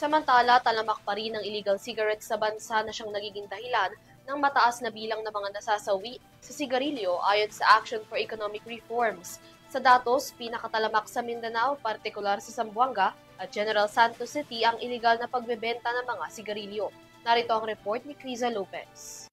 Samantala, talamak pa rin ang illegal cigarettes sa bansa na siyang nagiging dahilan ng mataas na bilang ng mga nasasawi sa sigarilyo ayon sa Action for Economic Reforms. Sa datos, pinakatalamak sa Mindanao, partikular sa Zamboanga at General Santos City ang illegal na pagbebenta ng mga sigarilyo. Narito ang report ni Criza Lopez.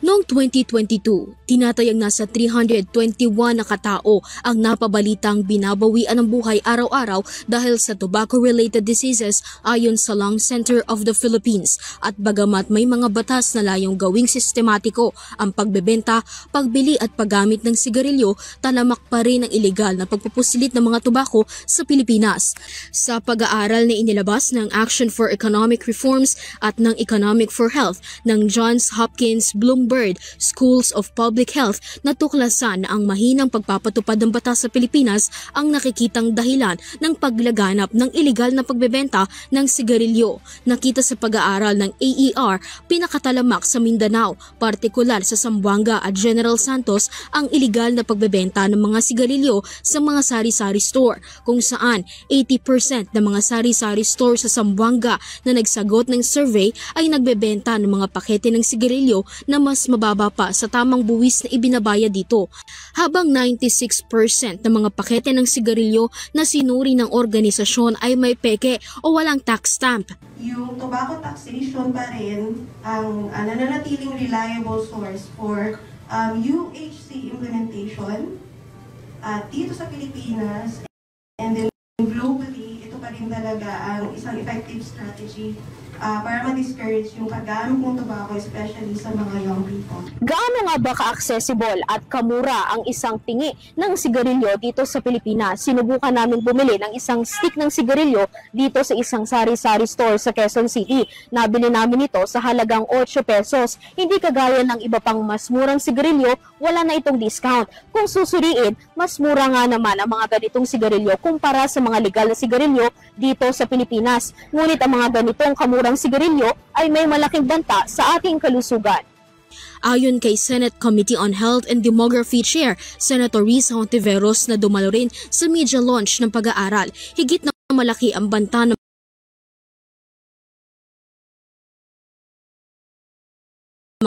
Noong 2022, tinatayang nasa 321 na katao ang napabalitang binabawian ng buhay araw-araw dahil sa tobacco-related diseases ayon sa Lung Center of the Philippines. At bagamat may mga batas na layong gawing sistematiko ang pagbebenta, pagbili at paggamit ng sigarilyo, talamak pa rin ang ilegal na pagpupusilit ng mga tobacco sa Pilipinas. Sa pag-aaral na inilabas ng Action for Economic Reforms at ng Economic for Health ng Johns Hopkins Bloomberg Schools of Public Health, natuklasan na ang mahinang pagpapatupad ng batas sa Pilipinas ang nakikitang dahilan ng paglaganap ng ilegal na pagbebenta ng sigarilyo. Nakita sa pag-aaral ng AER, pinakatalamak sa Mindanao, partikular sa Zamboanga at General Santos ang ilegal na pagbebenta ng mga sigarilyo sa mga sari-sari store, kung saan 80% ng mga sari-sari store sa Zamboanga na nagsagot ng survey ay nagbebenta ng mga pakete ng sigarilyo na mas mababa pa sa tamang buwis na ibinabayad dito, habang 96% ng mga pakete ng sigarilyo na sinuri ng organisasyon ay may peke o walang tax stamp. Yung tobacco taxation pa rin ang nananatiling reliable source for UHC implementation dito sa Pilipinas, and then globally, ito pa rin talaga ang isang effective strategy para ma-discourage yung paggamit ng tobacco, especially sa mga young people. Gaano nga ba ka-accessible at kamura ang isang tingi ng sigarilyo dito sa Pilipinas? Sinubukan namin bumili ng isang stick ng sigarilyo dito sa isang sari-sari store sa Quezon City. Nabili namin ito sa halagang 8 pesos. Hindi kagaya ng iba pang mas murang sigarilyo, wala na itong discount. Kung susuriin, mas mura nga naman ang mga ganitong sigarilyo kumpara sa mga legal na sigarilyo dito sa Pilipinas. Ngunit ang mga ganitong kamurang sigarilyo ay may malaking banta sa ating kalusugan. Ayon kay Senate Committee on Health and Demography Chair Senator Risa Hontiveros na dumalo rin sa media launch ng pag-aaral, higit na malaki ang banta ng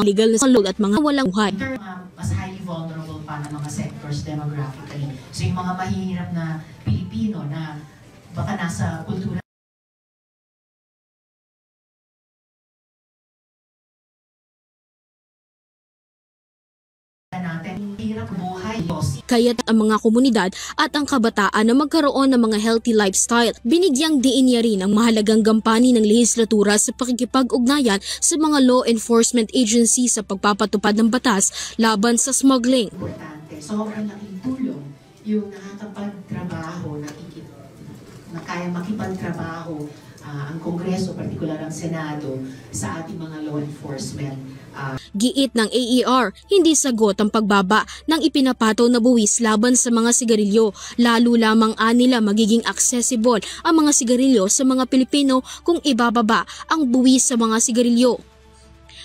mga legal na load at mga walang buhay. Mas highly vulnerable pa ng mga sectors demographically. So yung mga mahihirap na Pilipino na baka nasa kultura natin, hirap buhay. Kaya't ang mga komunidad at ang kabataan na magkaroon ng mga healthy lifestyle, binigyang diin niya rin ang mahalagang gampani ng lehislatura sa pakikipag-ugnayan sa mga law enforcement agency sa pagpapatupad ng batas laban sa smuggling. Importante, sobrang laking tulong yung nakakapagtrabaho, na kaya makipagtrabaho ang Kongreso, partikular ang Senado, sa ating mga law enforcement. Giit ng AER, hindi sagot ang pagbaba ng ipinapataw na buwis laban sa mga sigarilyo. Lalo lamang nila magiging accessible ang mga sigarilyo sa mga Pilipino kung ibababa ang buwis sa mga sigarilyo.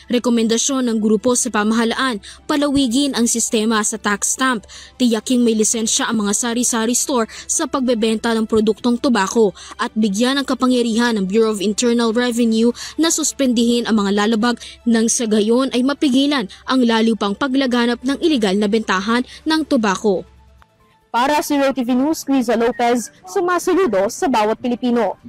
Rekomendasyon ng grupo sa pamahalaan, palawigin ang sistema sa tax stamp, tiyaking may lisensya ang mga sari-sari store sa pagbebenta ng produktong tobacco at bigyan ng kapangyarihan ng Bureau of Internal Revenue na suspendihin ang mga lalabag nang sa gayon ay mapigilan ang lalo pang paglaganap ng ilegal na bentahan ng tobacco. Para sa ROTV News, Criza Lopez, sumasaludo sa bawat Pilipino.